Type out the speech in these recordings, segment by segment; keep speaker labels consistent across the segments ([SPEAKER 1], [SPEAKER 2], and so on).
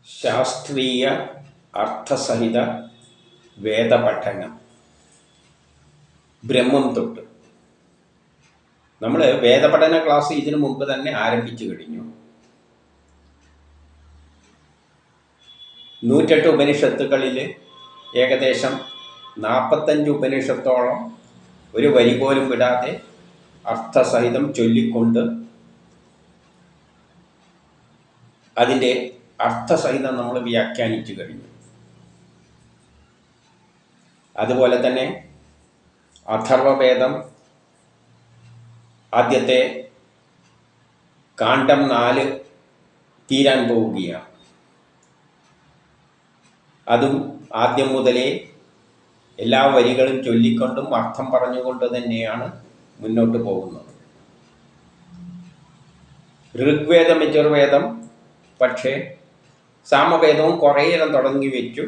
[SPEAKER 1] ശാസ്ത്രീയ അർത്ഥസഹിത വേദപഠനം. ബ്രഹ്മം തൊട്ട് നമ്മൾ വേദപഠന ക്ലാസ് ഇതിനു മുമ്പ് തന്നെ ആരംഭിച്ചു കഴിഞ്ഞു. 108 ഉപനിഷത്തുകളിൽ ഏകദേശം 45 ഉപനിഷത്തോളം ഒരു വരി പോലും വിടാതെ അർത്ഥസഹിതം ചൊല്ലിക്കൊണ്ട് അതിൻ്റെ അർത്ഥസഹിതം നമ്മൾ വ്യാഖ്യാനിച്ചു കഴിഞ്ഞു. അതുപോലെ തന്നെ അഥർവവേദം ആദ്യത്തെ കാണ്ഡം 4 തീരാൻ പോവുകയാണ്. അതും ആദ്യം മുതലേ എല്ലാ വരികളും ചൊല്ലിക്കൊണ്ടും അർത്ഥം പറഞ്ഞുകൊണ്ട് തന്നെയാണ് മുന്നോട്ട് പോകുന്നത്. ഋഗ്വേദം, യജുർവേദം പക്ഷേ സാമവേദവും കുറേയേരം തുടങ്ങി വെച്ചു.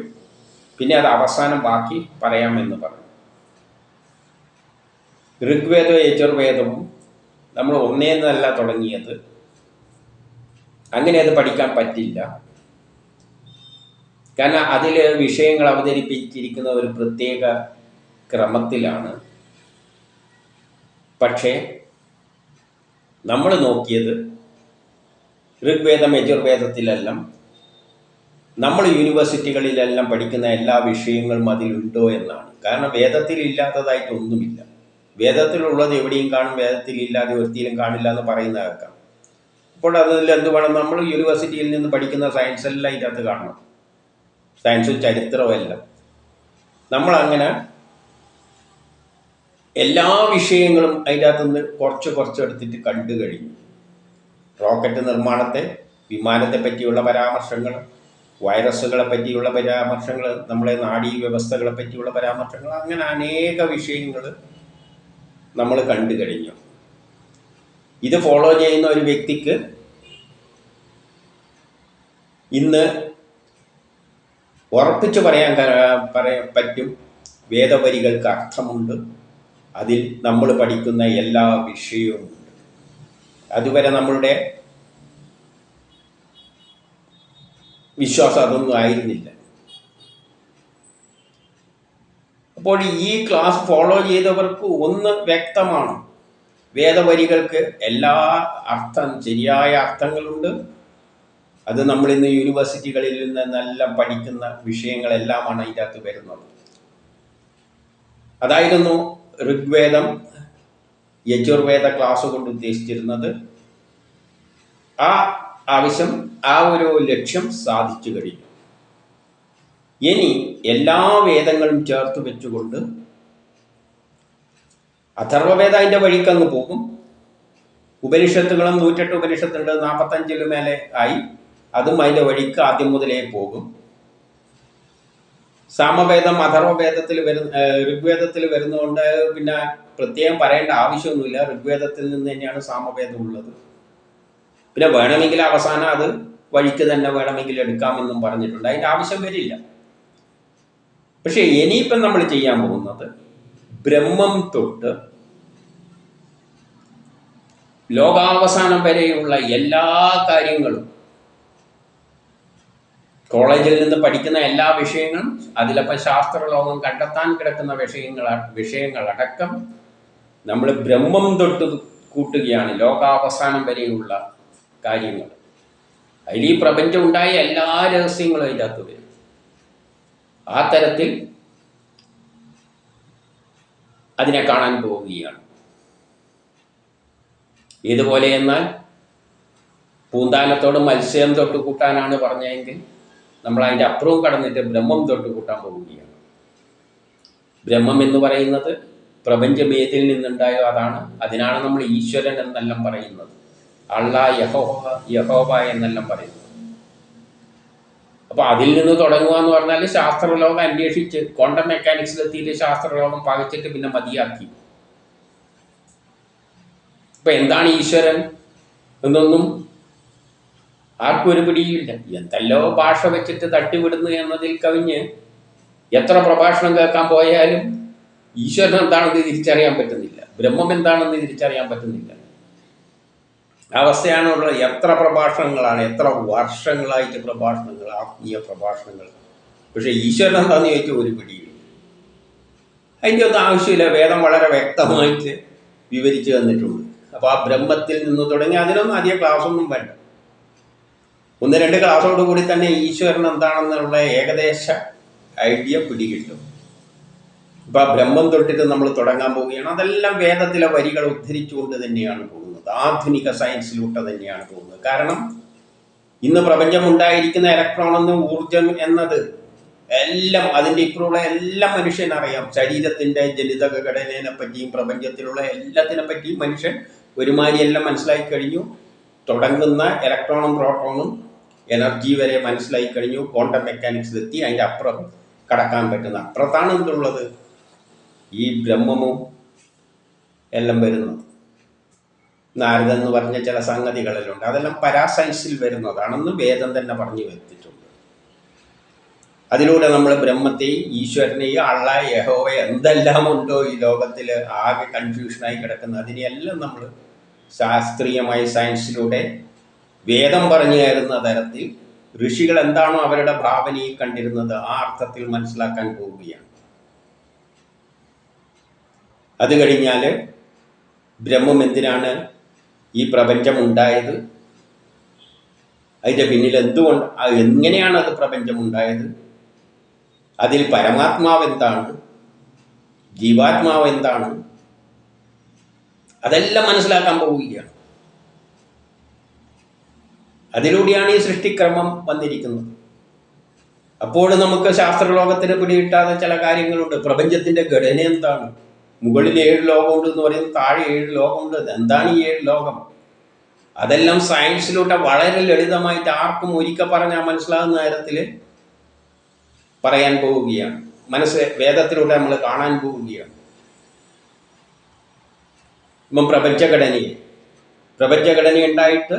[SPEAKER 1] പിന്നെ അത് അവസാനം ബാക്കി പറയാമെന്ന് പറഞ്ഞു. ഋഗ്വേദവും യജുർവേദവും നമ്മൾ ഒന്നേന്നല്ല തുടങ്ങിയത്. അങ്ങനെ അത് പഠിക്കാൻ പറ്റില്ല. കാരണം അതിൽ വിഷയങ്ങൾ അവതരിപ്പിച്ചിരിക്കുന്ന ഒരു പ്രത്യേക ക്രമത്തിലാണ്. പക്ഷേ നമ്മൾ നോക്കിയത് ഋഗ്വേദം യജുർവേദത്തിലെല്ലാം നമ്മൾ യൂണിവേഴ്സിറ്റികളിലെല്ലാം പഠിക്കുന്ന എല്ലാ വിഷയങ്ങളും അതിലുണ്ടോ എന്നാണ്. കാരണം വേദത്തിൽ ഇല്ലാത്തതായിട്ടൊന്നുമില്ല. വേദത്തിലുള്ളത് എവിടെയും കാണും, വേദത്തിൽ ഇല്ലാതെ ഒരുത്തിയിലും കാണില്ല എന്ന് പറയുന്ന കേൾക്കാം. അപ്പോൾ അതിൽ എന്ത് വേണം, നമ്മൾ യൂണിവേഴ്സിറ്റിയിൽ നിന്ന് പഠിക്കുന്ന സയൻസ് എല്ലാം അതിൻ്റെ അകത്ത് കാണണം. സയൻസും ചരിത്രവും എല്ലാം നമ്മളങ്ങനെ എല്ലാ വിഷയങ്ങളും അതിൻ്റെ അകത്തുനിന്ന് കുറച്ച് എടുത്തിട്ട് കണ്ടു കഴിഞ്ഞു. റോക്കറ്റ് നിർമ്മാണത്തെ, വിമാനത്തെ പറ്റിയുള്ള പരാമർശങ്ങൾ, വൈറസുകളെ പറ്റിയുള്ള പരാമർശങ്ങൾ, നമ്മളെ നാഡീ വ്യവസ്ഥകളെ പറ്റിയുള്ള പരാമർശങ്ങൾ, അങ്ങനെ അനേക വിഷയങ്ങൾ നമ്മൾ കണ്ടു കഴിഞ്ഞു. ഇത് ഫോളോ ചെയ്യുന്ന ഒരു വ്യക്തിക്ക് ഇന്ന് ഉറപ്പിച്ചു പറയാൻ പറ്റും, വേദവരികൾക്ക് അർത്ഥമുണ്ട്, അതിൽ നമ്മൾ പഠിക്കുന്ന എല്ലാ വിഷയവുമുണ്ട്. അതുവരെ നമ്മളുടെ വിശ്വാസം അതൊന്നും ആയിരുന്നില്ല. അപ്പോൾ ഈ ക്ലാസ് ഫോളോ ചെയ്തവർക്ക് ഒന്ന് വ്യക്തമാണ്, വേദവരികൾക്ക് എല്ലാ ശരിയായ അർത്ഥങ്ങളുണ്ട്. അത് നമ്മളിന്ന് യൂണിവേഴ്സിറ്റികളിൽ നിന്നെല്ലാം പഠിക്കുന്ന വിഷയങ്ങളെല്ലാമാണ് അതിൻ്റെ അകത്ത് വരുന്നത്. അതായിരുന്നു ഋഗ്വേദം യജുർവേദ ക്ലാസ് കൊണ്ട് ഉദ്ദേശിച്ചിരുന്നത്. ആ ആവശ്യം, ആ ഒരു ലക്ഷ്യം സാധിച്ചു കഴിഞ്ഞു. ഇനി എല്ലാ വേദങ്ങളും ചേർത്ത് വെച്ചുകൊണ്ട് അഥർവവേദം അതിൻ്റെ വഴിക്കങ്ങ് പോകും. ഉപനിഷത്തുകളും 108 ഉപനിഷത്തുണ്ട്, 45 മേലെ ആയി. അതും അതിൻ്റെ വഴിക്ക് ആദ്യം മുതലേ പോകും. സാമവേദം അഥർവവേദത്തിൽ ഋഗ്വേദത്തിൽ വരുന്നതുകൊണ്ട് പിന്നെ പ്രത്യേകം പറയേണ്ട ആവശ്യമൊന്നുമില്ല. ഋഗ്വേദത്തിൽ നിന്ന് തന്നെയാണ് സാമവേദം ഉള്ളത്. പിന്നെ വേണമെങ്കിൽ അവസാനം അത് വഴിക്ക് തന്നെ വേണമെങ്കിൽ എടുക്കാമെന്നും പറഞ്ഞിട്ടുണ്ട്. അതിൻ്റെ ആവശ്യം വരില്ല. പക്ഷേ ഇനിയിപ്പം നമ്മൾ ചെയ്യാൻ പോകുന്നത് ബ്രഹ്മം തൊട്ട് ലോകാവസാനം വരെയുള്ള എല്ലാ കാര്യങ്ങളും, കോളേജിൽ നിന്ന് പഠിക്കുന്ന എല്ലാ വിഷയങ്ങളും, അതിലപ്പം ശാസ്ത്രലോകം കണ്ടെത്താൻ കിടക്കുന്ന വിഷയങ്ങളടക്കം നമ്മൾ ബ്രഹ്മം തൊട്ട് കൂട്ടുകയാണ്. ലോകാവസാനം വരെയുള്ള കാര്യങ്ങൾ, അതിൽ ഈ പ്രപഞ്ചം ഉണ്ടായ എല്ലാ രഹസ്യങ്ങളും അതിൻ്റെ അകത്ത് വരും. ആ തരത്തിൽ അതിനെ കാണാൻ പോവുകയാണ്. ഇതുപോലെ എന്നാൽ പൂന്താനത്തോട് മത്സ്യം തൊട്ട് കൂട്ടാനാണ് പറഞ്ഞതെങ്കിൽ നമ്മൾ അതിൻ്റെ അപ്പുറവും കടന്നിട്ട് ബ്രഹ്മം തൊട്ട് കൂട്ടാൻ പോവുകയാണ്. ബ്രഹ്മം എന്ന് പറയുന്നത് പ്രപഞ്ചം ഏതിൽ നിന്നുണ്ടായോ അതാണ്. അതിനാണ് നമ്മൾ ഈശ്വരൻ എന്നെല്ലാം പറയുന്നത്, അള്ളാ, യഹോവ എന്നെല്ലാം പറയുന്നത്. അപ്പോൾ അതിൽ നിന്ന് തുടങ്ങുക എന്ന് പറഞ്ഞാൽ ശാസ്ത്രലോകം അന്വേഷിച്ച് ക്വാണ്ടം മെക്കാനിക്സിലെത്തിയിട്ട് ശാസ്ത്രലോകം പകച്ചിട്ട് പിന്നെ മതിയാക്കി. ഇപ്പം എന്താണ് ഈശ്വരൻ എന്നൊന്നും ആർക്കും ഒരു പിടിയില്ല. എന്തെല്ലോ ഭാഷ വെച്ചിട്ട് തട്ടിവിടുന്നു എന്നതിൽ കവിഞ്ഞ് എത്ര പ്രഭാഷണം കേൾക്കാൻ പോയാലും ഈശ്വരൻ എന്താണെന്ന് തിരിച്ചറിയാൻ പറ്റുന്നില്ല, ബ്രഹ്മം എന്താണെന്ന് തിരിച്ചറിയാൻ പറ്റുന്നില്ല. അവസ്ഥയാണുള്ളത്. എത്ര പ്രഭാഷണങ്ങളാണ്, എത്ര വർഷങ്ങളായിട്ട് പ്രഭാഷണങ്ങൾ, ആത്മീയ പ്രഭാഷണങ്ങൾ. പക്ഷേ ഈശ്വരൻ എന്താണെന്ന് ചോദിച്ചാൽ ഒരു പിടിയില്ല. അതിൻ്റെ ഒന്നും ആവശ്യമില്ല. വേദം വളരെ വ്യക്തമായിട്ട് വിവരിച്ചു തന്നിട്ടുണ്ട്. അപ്പോൾ ആ ബ്രഹ്മത്തിൽ നിന്ന് തുടങ്ങി അതിനൊന്നും അധികം ക്ലാസ്സൊന്നും വേണ്ട. 1-2 ക്ലാസ്സോട് കൂടി തന്നെ ഈശ്വരൻ എന്താണെന്നുള്ള ഏകദേശ ഐഡിയ പിടികിട്ടും. ഇപ്പം ആ ബ്രഹ്മം തൊട്ടിട്ട് നമ്മൾ തുടങ്ങാൻ പോവുകയാണ്. അതെല്ലാം വേദത്തിലെ വരികൾ ഉദ്ധരിച്ചുകൊണ്ട് തന്നെയാണ് പോകുന്നത്. ആധുനിക സയൻസിലൂടെ തന്നെയാണ് പോകുന്നത്. കാരണം ഇന്ന് പ്രപഞ്ചം ഉണ്ടായിരിക്കുന്ന ഇലക്ട്രോൺ എന്ന ഊർജം എന്നത് എല്ലാം, അതിൻ്റെ ഇപ്പുറമുള്ള എല്ലാം മനുഷ്യനറിയാം. ശരീരത്തിൻ്റെ ജനിതക ഘടനയെ പറ്റിയും പ്രപഞ്ചത്തിലുള്ള എല്ലാത്തിനെ പറ്റിയും മനുഷ്യൻ ഒരുമാതിരി എല്ലാം മനസ്സിലാക്കി കഴിഞ്ഞു. തുടങ്ങുന്ന ഇലക്ട്രോണും പ്രോട്ടോണും എനർജി വരെ മനസ്സിലാക്കി കഴിഞ്ഞു. ക്വാണ്ടം മെക്കാനിക്സിലെത്തി അതിൻ്റെ അപ്പുറം കടക്കാൻ പറ്റുന്ന അപ്പുറത്താണ് എന്തുള്ളത്, ഈ ബ്രഹ്മവും എല്ലാം വരുന്നത്. നാരദൻ എന്ന് പറഞ്ഞ ചില സംഗതികളെല്ലാം ഉണ്ട്. അതെല്ലാം പരാസയൻസിൽ വരുന്നതാണെന്ന് വേദം തന്നെ പറഞ്ഞു വെച്ചിട്ടുണ്ട്. അതിലൂടെ നമ്മൾ ബ്രഹ്മത്തെയും ഈശ്വരനെയും അള്ളാഹ് യഹോവ എന്തെല്ലാം ഉണ്ടോ ഈ ലോകത്തിൽ ആകെ കൺഫ്യൂഷനായി കിടക്കുന്നത്, അതിനെയെല്ലാം നമ്മൾ ശാസ്ത്രീയമായി സയൻസിലൂടെ വേദം പറഞ്ഞു തരുന്ന തരത്തിൽ ഋഷികൾ എന്താണോ അവരുടെ ഭാവനയിൽ കണ്ടിരുന്നത് ആ അർത്ഥത്തിൽ മനസ്സിലാക്കാൻ പോവുകയാണ്. അത് കഴിഞ്ഞാൽ ബ്രഹ്മം എന്തിനാണ് ഈ പ്രപഞ്ചം ഉണ്ടായത്, അതിൻ്റെ പിന്നിൽ എന്തുകൊണ്ട്, എങ്ങനെയാണ് അത് പ്രപഞ്ചം ഉണ്ടായത്, അതിൽ പരമാത്മാവ് എന്താണ്, ജീവാത്മാവ് എന്താണ്, അതെല്ലാം മനസ്സിലാക്കാൻ പോവുകയാണ്. അതിലൂടെയാണ് ഈ സൃഷ്ടിക്രമം വന്നിരിക്കുന്നത്. അപ്പോൾ നമുക്ക് ശാസ്ത്രലോകത്തിന് പിടികിട്ടാതെ ചില കാര്യങ്ങളുണ്ട്. പ്രപഞ്ചത്തിൻ്റെ ഘടന എന്താണ്, മുകളിൽ 7 ലോകമുണ്ട് എന്ന് പറയുന്നത്, താഴെ 7 ലോകമുണ്ട്. എന്താണ് ഈ 7 ലോകം, അതെല്ലാം സയൻസിലൂടെ വളരെ ലളിതമായിട്ട് ആർക്കും ഒരിക്കൽ പറഞ്ഞാൽ മനസ്സിലാകുന്ന തരത്തിൽ പറയാൻ പോവുകയാണ്. വേദത്തിലൂടെ നമ്മൾ കാണാൻ പോവുകയാണ്. ഇപ്പം പ്രപഞ്ചഘടന ഉണ്ടായിട്ട്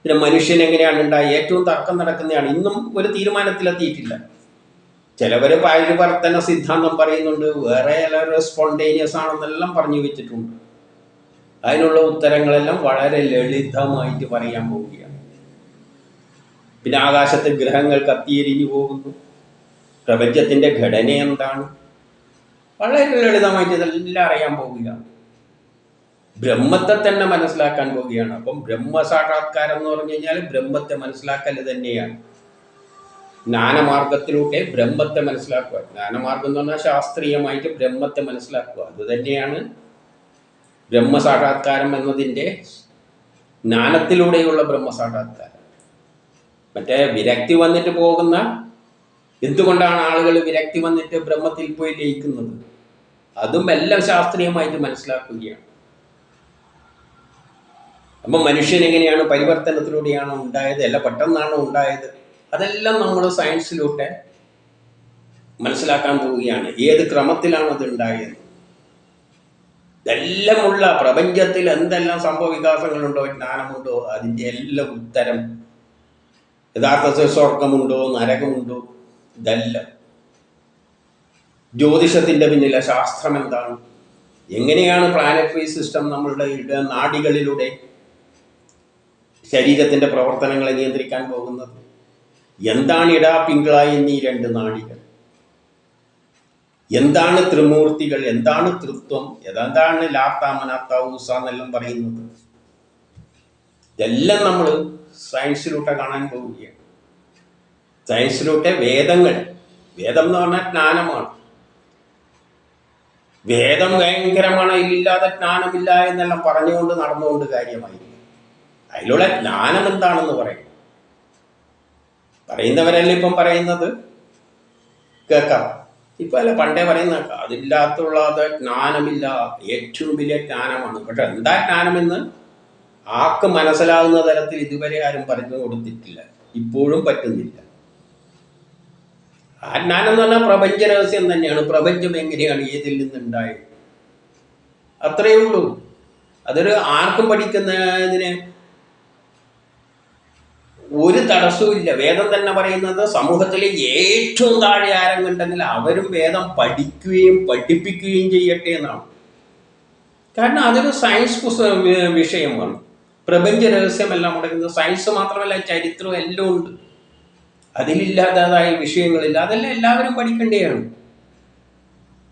[SPEAKER 1] പിന്നെ മനുഷ്യൻ എങ്ങനെയാണ് ഉണ്ടായി, ഏറ്റവും തർക്കം നടക്കുന്നതാണ്. ഇന്നും ഒരു തീരുമാനത്തിലെത്തിയിട്ടില്ല. ചിലവർ പരിവർത്തന സിദ്ധാന്തം പറയുന്നുണ്ട്, വേറെ ചിലർ സ്പോണ്ടേനിയസ് ആണെന്നെല്ലാം പറഞ്ഞു വെച്ചിട്ടുണ്ട്. അതിനുള്ള ഉത്തരങ്ങളെല്ലാം വളരെ ലളിതമായിട്ട് പറയാൻ പോവുകയാണ്. പിന്നെ ആകാശത്ത് ഗ്രഹങ്ങൾ കത്തിയെരിഞ്ഞു പോകുന്നു, പ്രപഞ്ചത്തിൻ്റെ ഘടന എന്താണ്, വളരെ ലളിതമായിട്ട് ഇതെല്ലാം അറിയാൻ പോവുകയാണ്. ബ്രഹ്മത്തെ തന്നെ മനസ്സിലാക്കാൻ പോവുകയാണ്. അപ്പം ബ്രഹ്മസാക്ഷാത്കാരം എന്ന് പറഞ്ഞു കഴിഞ്ഞാൽ ബ്രഹ്മത്തെ മനസ്സിലാക്കൽ തന്നെയാണ്. ജ്ഞാനമാർഗത്തിലൂടെ ബ്രഹ്മത്തെ മനസ്സിലാക്കുക. ജ്ഞാനമാർഗം എന്ന് പറഞ്ഞാൽ ശാസ്ത്രീയമായിട്ട് ബ്രഹ്മത്തെ മനസ്സിലാക്കുക. അതുതന്നെയാണ് ബ്രഹ്മസാക്ഷാത്കാരം എന്നതിൻ്റെ ജ്ഞാനത്തിലൂടെയുള്ള ബ്രഹ്മസാക്ഷാത്കാരം. മറ്റേ വിരക്തി വന്നിട്ട് പോകുന്ന, എന്തുകൊണ്ടാണ് ആളുകൾ വിരക്തി വന്നിട്ട് ബ്രഹ്മത്തിൽ പോയി ലയിക്കുന്നത്, അതും എല്ലാം ശാസ്ത്രീയമായിട്ട് മനസ്സിലാക്കുകയാണ്. അപ്പം മനുഷ്യൻ എങ്ങനെയാണ് പരിവർത്തനത്തിലൂടെയാണ് ഉണ്ടായത്, അല്ല പെട്ടെന്നാണ് ഉണ്ടായത്, അതെല്ലാം നമ്മൾ സയൻസിലൂടെ മനസ്സിലാക്കാൻ പോവുകയാണ്. ഏത് ക്രമത്തിലാണ് അത് ഉണ്ടായത്, ഇതെല്ലാമുള്ള പ്രപഞ്ചത്തിൽ എന്തെല്ലാം സംഭവവികാസങ്ങളുണ്ടോ, ജ്ഞാനമുണ്ടോ, അതിൻ്റെ എല്ലാം ഉത്തരം, യഥാർത്ഥത്തിൽ സ്വർഗമുണ്ടോ നരകമുണ്ടോ, ഇതെല്ലാം. ജ്യോതിഷത്തിൻ്റെ പിന്നിലെ ശാസ്ത്രം എന്താണ്, എങ്ങനെയാണ് പ്ലാനറ്ററി സിസ്റ്റം നമ്മളുടെ നാഡികളിലൂടെ ശരീരത്തിൻ്റെ പ്രവർത്തനങ്ങളെ നിയന്ത്രിക്കാൻ പോകുന്നത്, എന്താണ് ഇട പിങ്കള എന്നീ 2 നാഡികൾ, എന്താണ് ത്രിമൂർത്തികൾ, എന്താണ് തൃത്വം, എന്താണ് ലാത്ത മനാത്ത ഊസ എന്നെല്ലാം പറയുന്നത്, ഇതെല്ലാം നമ്മൾ സയൻസിലൂടെ കാണാൻ പോവുകയാണ്. സയൻസിലൂടെ വേദം എന്ന് പറഞ്ഞാൽ ജ്ഞാനമാണ്. വേദം ഭയങ്കരമാണ്, ഇല്ലാതെ ജ്ഞാനമില്ല എന്നെല്ലാം പറഞ്ഞുകൊണ്ട് നടന്നുകൊണ്ട് കാര്യമായി. അതിലുള്ള ജ്ഞാനം എന്താണെന്ന് പറയുന്നവരല്ല ഇപ്പം പറയുന്നത്, കേൾക്കാം. ഇപ്പം അല്ല, പണ്ടേ പറയുന്ന അതില്ലാത്തുള്ളത് ജ്ഞാനമില്ല, ഏറ്റവും വലിയ ജ്ഞാനമാണ്. പക്ഷെ എന്താ ജ്ഞാനമെന്ന് ആർക്ക് മനസ്സിലാകുന്ന തരത്തിൽ ഇതുവരെ ആരും പറഞ്ഞു കൊടുത്തിട്ടില്ല, ഇപ്പോഴും പറ്റുന്നില്ല. ആ ജ്ഞാനം എന്ന് പറഞ്ഞാൽ പ്രപഞ്ച രഹസ്യം തന്നെയാണ്. പ്രപഞ്ചം എങ്ങനെയാണ്, ഏതിൽ നിന്നുണ്ടായത്, അത്രയേ ഉള്ളൂ. അതൊരു ആർക്കും പഠിക്കുന്നതിന് ഒരു തടസ്സവും ഇല്ല. വേദം തന്നെ പറയുന്നത് സമൂഹത്തിലെ ഏറ്റവും താഴെ ആരെങ്കിലും അവരും വേദം പഠിക്കുകയും പഠിപ്പിക്കുകയും ചെയ്യട്ടെ എന്നാണ്. കാരണം അതൊരു സയൻസ് വിഷയമാണ്. പ്രപഞ്ച രഹസ്യമെല്ലാം മുടങ്ങുന്നത്. സയൻസ് മാത്രമല്ല, ചരിത്രം എല്ലാം ഉണ്ട്. അതിലില്ലാത്തതായ വിഷയങ്ങളില്ല. അതെല്ലാം എല്ലാവരും പഠിക്കേണ്ടതാണ്.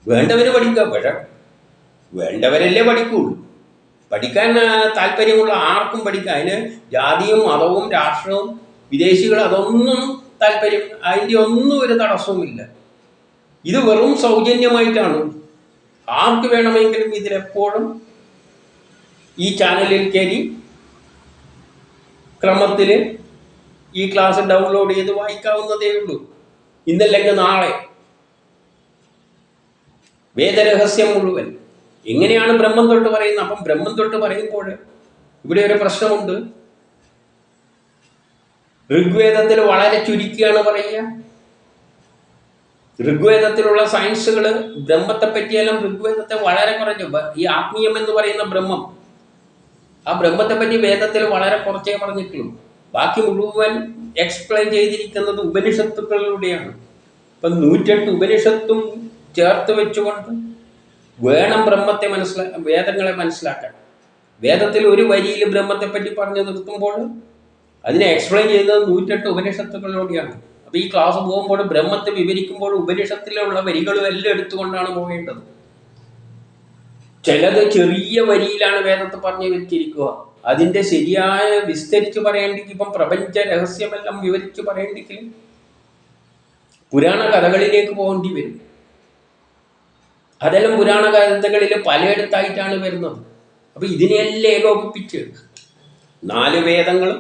[SPEAKER 1] വേണ്ടവർ പഠിക്കുക, പക്ഷെ വേണ്ടവരല്ലേ പഠിക്കുള്ളൂ. പഠിക്കാൻ താല്പര്യമുള്ള ആർക്കും പഠിക്കാം. അതിന് ജാതിയും മതവും രാഷ്ട്രവും വിദേശികൾ അതൊന്നും താല്പര്യം, അതിൻ്റെ ഒന്നും ഒരു തടസ്സവുമില്ല. ഇത് വെറും സൗജന്യമായിട്ടാണ്. ആർക്ക് വേണമെങ്കിലും ഇതിലെപ്പോഴും ഈ ചാനലിൽ കയറി ക്രമത്തിൽ ഈ ക്ലാസ് ഡൗൺലോഡ് ചെയ്ത് വായിക്കാവുന്നതേ ഉള്ളൂ. ഇന്നല്ലെങ്കിൽ നാളെ വേദരഹസ്യം മുഴുവൻ എങ്ങനെയാണ് ബ്രഹ്മം തൊട്ട് പറയുന്നത്. അപ്പം ബ്രഹ്മം തൊട്ട് പറയുമ്പോൾ ഇവിടെ ഒരു പ്രശ്നമുണ്ട്. ഋഗ്വേദത്തിൽ വളരെ ചുരുക്കിയാണ് പറയുക. ഋഗ്വേദത്തിലുള്ള സയൻസുകൾ ബ്രഹ്മത്തെ പറ്റിയെല്ലാം ഋഗ്വേദത്തെ വളരെ കുറഞ്ഞു. ഈ ആത്മീയം എന്ന് പറയുന്ന ബ്രഹ്മം, ആ ബ്രഹ്മത്തെ പറ്റി വേദത്തിൽ വളരെ കുറച്ചേ പറഞ്ഞിട്ടുള്ളൂ. ബാക്കി മുഴുവൻ എക്സ്പ്ലെയിൻ ചെയ്തിരിക്കുന്നത് ഉപനിഷത്തുക്കളിലൂടെയാണ്. ഇപ്പം 108 ഉപനിഷത്തും ചേർത്ത് വെച്ചുകൊണ്ട് വേണം ബ്രഹ്മത്തെ വേദങ്ങളെ മനസ്സിലാക്കാൻ. വേദത്തിൽ ഒരു വരിയിൽ ബ്രഹ്മത്തെ പറ്റി പറഞ്ഞു നിർത്തുമ്പോൾ അതിനെ എക്സ്പ്ലെയിൻ ചെയ്യുന്നത് 108 ഉപനിഷത്തുക്കളിലൂടെയാണ്. അപ്പോൾ ഈ ക്ലാസ് പോകുമ്പോൾ ബ്രഹ്മത്തെ വിവരിക്കുമ്പോൾ ഉപനിഷത്തിലുള്ള വരികളും എല്ലാം എടുത്തുകൊണ്ടാണ് പോകേണ്ടത്. ചിലത് ചെറിയ വരിയിലാണ് വേദത്തെ പറഞ്ഞു വെച്ചിരിക്കുക. അതിൻ്റെ ശരിയായ വിസ്തരിച്ച് പറയേണ്ടെങ്കിൽ, ഇപ്പം പ്രപഞ്ച രഹസ്യമെല്ലാം വിവരിച്ച് പറയേണ്ടെങ്കിൽ പുരാണ കഥകളിലേക്ക് പോകേണ്ടി വരും. അതെല്ലാം പുരാണ കഥകളിൽ പലയിടത്തായിട്ടാണ് വരുന്നത്. അപ്പം ഇതിനെല്ലാം ഏകോപിപ്പിച്ച് 4 വേദങ്ങളും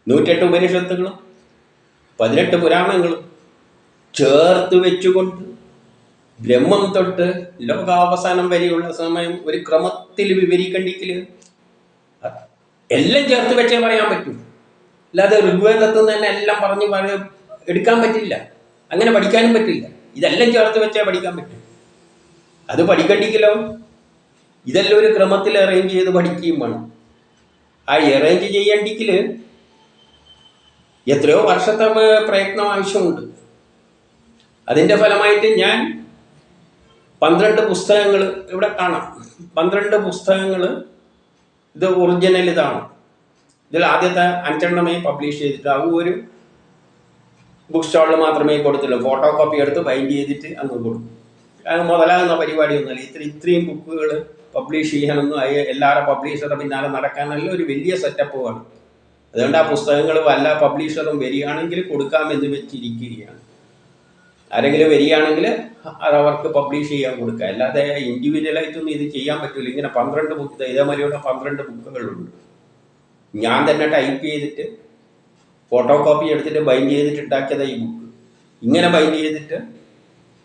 [SPEAKER 1] 108 ഉപനിഷത്തുകളും 18 പുരാണങ്ങളും ചേർത്ത് വെച്ചുകൊണ്ട് ബ്രഹ്മം തൊട്ട് ലോകാവസാനം വരെയുള്ള സമയം ഒരു ക്രമത്തിൽ വിവരിക്കണ്ടെങ്കിൽ എല്ലാം ചേർത്ത് വെച്ചേ പറയാൻ പറ്റൂ. അല്ലാതെ ഋഗ്വേദത്തിൽ നിന്ന് തന്നെ എല്ലാം പറഞ്ഞ് എടുക്കാൻ പറ്റില്ല. അങ്ങനെ പഠിക്കാനും പറ്റില്ല. ഇതെല്ലാം ചേർത്ത് വെച്ചേ പഠിക്കാൻ പറ്റും. അത് പഠിക്കണ്ടെങ്കിലോ ഇതെല്ലാം ഒരു ക്രമത്തിൽ അറേഞ്ച് ചെയ്ത് പഠിക്കുകയും വേണം. ആ അറേഞ്ച് ചെയ്യണ്ടെങ്കിൽ എത്രയോ വർഷത്തെ പ്രയത്നം ആവശ്യമുണ്ട്. അതിൻ്റെ ഫലമായിട്ട് ഞാൻ 12 പുസ്തകങ്ങൾ ഇവിടെ കാണാം. 12 പുസ്തകങ്ങൾ ഇത് ഒറിജിനൽ ഇതാണ്. ഇതിൽ ആദ്യത്തെ 5 പബ്ലിഷ് ചെയ്തിട്ട് അതും ഒരു ബുക്ക് സ്റ്റാളിൽ മാത്രമേ കൊടുത്തുള്ളൂ. ഫോട്ടോ കോപ്പി എടുത്ത് ബൈൻഡ് ചെയ്തിട്ട് അങ്ങ് കൊടുക്കും. അത് മുതലാകുന്ന പരിപാടിയൊന്നുമല്ല. ഇത്രയും ബുക്കുകൾ പബ്ലിഷ് ചെയ്യാനൊന്നും എല്ലാവരും പബ്ലിഷറുടെ പിന്നാലെ നടക്കാനല്ല ഒരു വലിയ സെറ്റപ്പുമാണ്. അതുകൊണ്ട് ആ പുസ്തകങ്ങൾ വല്ല പബ്ലിഷറും വരികയാണെങ്കിൽ കൊടുക്കാമെന്ന് വെച്ചിരിക്കുകയാണ്. ആരെങ്കിലും വരികയാണെങ്കിൽ അതവർക്ക് പബ്ലിഷ് ചെയ്യാൻ കൊടുക്കുക. അല്ലാതെ ഇൻഡിവിജ്വലായിട്ടൊന്നും ഇത് ചെയ്യാൻ പറ്റില്ല. ഇങ്ങനെ 12 ബുക്ക്, ഇതേമാതിരിയുള്ള 12 ബുക്കുകളുണ്ട്. ഞാൻ തന്നെ ടൈപ്പ് ചെയ്തിട്ട് ഫോട്ടോ കോപ്പി എടുത്തിട്ട് ബൈൻഡ് ചെയ്തിട്ട് ഉണ്ടാക്കിയതാണ് ഈ ബുക്ക്. ഇങ്ങനെ ബൈൻഡ് ചെയ്തിട്ട്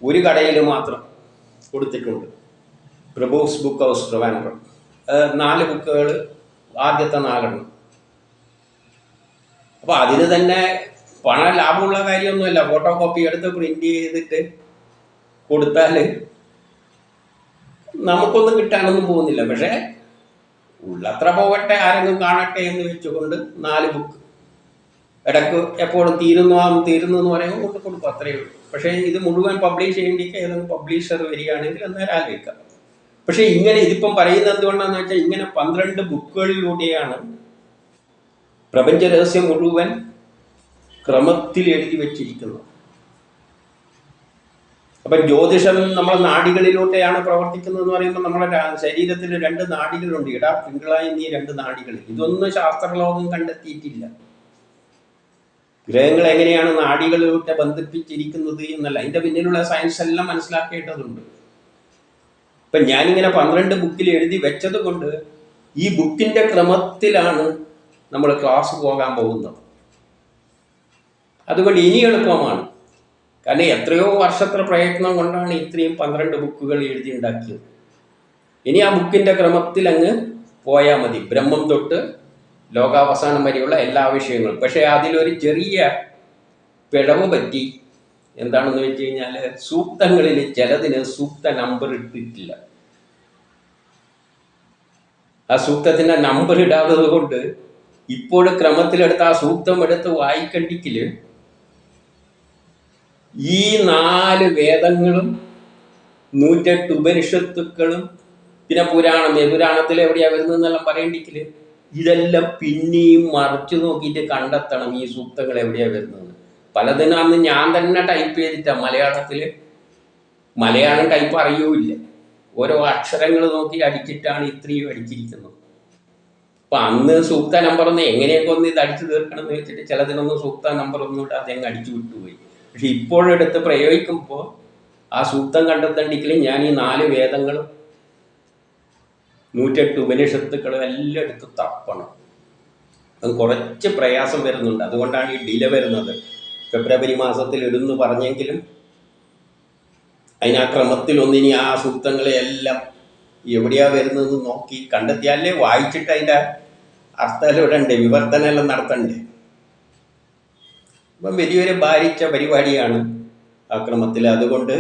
[SPEAKER 1] ഒരു കടയിൽ മാത്രം കൊടുത്തിട്ടുണ്ട്. പ്രഭൂസ് ബുക്ക് ഹൗസ് ട്രിവാൻഡ്രം. 4 ബുക്കുകൾ, ആദ്യത്തെ 4 അപ്പോൾ അതിന് തന്നെ പണം ലാഭമുള്ള കാര്യമൊന്നുമല്ല. ഫോട്ടോ കോപ്പി എടുത്ത് പ്രിന്റ് ചെയ്തിട്ട് കൊടുത്താൽ നമുക്കൊന്നും കിട്ടാനൊന്നും പോകുന്നില്ല. പക്ഷേ ഉള്ളത്ര പോകട്ടെ, ആരെങ്കിലും കാണട്ടെ എന്ന് വെച്ചുകൊണ്ട് 4 ബുക്ക് ഇടയ്ക്ക് എപ്പോഴും തീരുന്നു എന്ന് പറയുമ്പോൾ കൊണ്ട് കൊടുക്കും. അത്രയേ ഉള്ളൂ. പക്ഷേ ഇത് മുഴുവൻ പബ്ലിഷ് ചെയ്യേണ്ടിക്ക് ഏതെങ്കിലും പബ്ലിഷർ വരികയാണെങ്കിൽ അന്നേരം ആലോചിക്കാം. പക്ഷേ ഇങ്ങനെ ഇതിപ്പം പറയുന്നത് എന്തുകൊണ്ടാണെന്ന് വെച്ചാൽ ഇങ്ങനെ 12 ബുക്കുകളിലൂടെയാണ് പ്രപഞ്ച രഹസ്യം മുഴുവൻ ക്രമത്തിൽ എഴുതി വെച്ചിരിക്കുന്നത്. അപ്പം ജ്യോതിഷം നമ്മളെ നാഡികളിലൂടെയാണ് പ്രവർത്തിക്കുന്നതെന്ന് പറയുമ്പോൾ നമ്മുടെ ശരീരത്തിൽ 2 നാഡികളുണ്ട്. ഇട, പിങ്കള എന്നീ 2 നാഡികൾ. ഇതൊന്നും ശാസ്ത്രലോകം കണ്ടെത്തിയിട്ടില്ല. ഗ്രഹങ്ങൾ എങ്ങനെയാണ് നാഡികളിലൂടെ ബന്ധിപ്പിച്ചിരിക്കുന്നത് എന്നല്ല, അതിൻ്റെ പിന്നിലുള്ള സയൻസ് എല്ലാം മനസ്സിലാക്കേണ്ടതുണ്ട്. ഇപ്പം ഞാനിങ്ങനെ 12 ബുക്കിൽ എഴുതി വെച്ചത് കൊണ്ട് ഈ ബുക്കിൻ്റെ ക്രമത്തിലാണ് നമ്മൾ ക്ലാസ് പോകാൻ പോകുന്നത്. അതുകൊണ്ട് ഇനി എളുപ്പമാണ്. കാരണം എത്രയോ വർഷത്തെ പ്രയത്നം കൊണ്ടാണ് ഇത്രയും 12 ബുക്കുകൾ എഴുതി ഉണ്ടാക്കിയത്. ഇനി ആ ബുക്കിൻ്റെ ക്രമത്തിൽ അങ്ങ് പോയാൽ മതി. ബ്രഹ്മം തൊട്ട് ലോകാവസാനം വരെയുള്ള എല്ലാ വിഷയങ്ങളും. പക്ഷേ അതിലൊരു ചെറിയ പിഴവ് പറ്റി. എന്താണെന്ന് വെച്ച് കഴിഞ്ഞാൽ സൂക്തങ്ങളിൽ ചിലതിന് സൂക്ത നമ്പർ ഇട്ടിട്ടില്ല. ആ സൂക്തത്തിൻ്റെ നമ്പർ ഇടാത്തത് കൊണ്ട് ഇപ്പോൾ ക്രമത്തിലെടുത്ത് ആ സൂക്തം എടുത്ത് വായിക്കണ്ടെങ്കിൽ ഈ 4 വേദങ്ങളും 108 ഉപനിഷത്തുക്കളും പിന്നെ പുരാണത്തിൽ എവിടെയാണ് വരുന്നതെന്നെല്ലാം പറയണ്ടെങ്കിൽ ഇതെല്ലാം പിന്നെയും മറിച്ചു നോക്കിയിട്ട് കണ്ടെത്തണം ഈ സൂക്തങ്ങൾ എവിടെയാണ് വരുന്നത്. പലതിനും അന്ന് ഞാൻ തന്നെ ടൈപ്പ് ചെയ്തിട്ടാണ് മലയാളത്തിൽ. മലയാളം ടൈപ്പ് അറിയൂല്ല, ഓരോ അക്ഷരങ്ങൾ നോക്കി അടിച്ചിട്ടാണ് ഇത്രയും അടിച്ചിരിക്കുന്നത്. അപ്പം അന്ന് സൂക്ത നമ്പറൊന്നും എങ്ങനെയൊക്കെ ഒന്ന് ഇത് അടിച്ചു തീർക്കണം എന്ന് വെച്ചിട്ട് ചിലതിനൊന്നും സൂക്ത നമ്പർ ഒന്നും ഇടാതെ അങ്ങ് അടിച്ചു വിട്ടുപോയി. പക്ഷെ ഇപ്പോഴെടുത്ത് പ്രയോഗിക്കുമ്പോൾ ആ സൂക്തം കണ്ടെത്തണ്ടെങ്കിൽ ഞാൻ ഈ 4 വേദങ്ങളും 108 ഉപനിഷത്തുക്കളും എല്ലാം എടുത്ത് തപ്പണം. അത് കുറച്ച് പ്രയാസം വരുന്നുണ്ട്. അതുകൊണ്ടാണ് ഈ ഡിലേ വരുന്നത്. ഫെബ്രുവരി മാസത്തിൽ ഇടുന്നു പറഞ്ഞെങ്കിലും അതിനാ ക്രമത്തിലൊന്നിനി ആ സൂക്തങ്ങളെ എല്ലാം എവിടെയാണ് വരുന്നതെന്ന് നോക്കി കണ്ടെത്തിയാലേ വായിച്ചിട്ട് അതിൻ്റെ അർത്ഥം ഇടണ്ടേ, വിവർത്തനം എല്ലാം നടത്തണ്ടേ. അപ്പം വലിയൊരു ഭാരിച്ച പരിപാടിയാണ് ആ ക്രമത്തിൽ. അതുകൊണ്ട്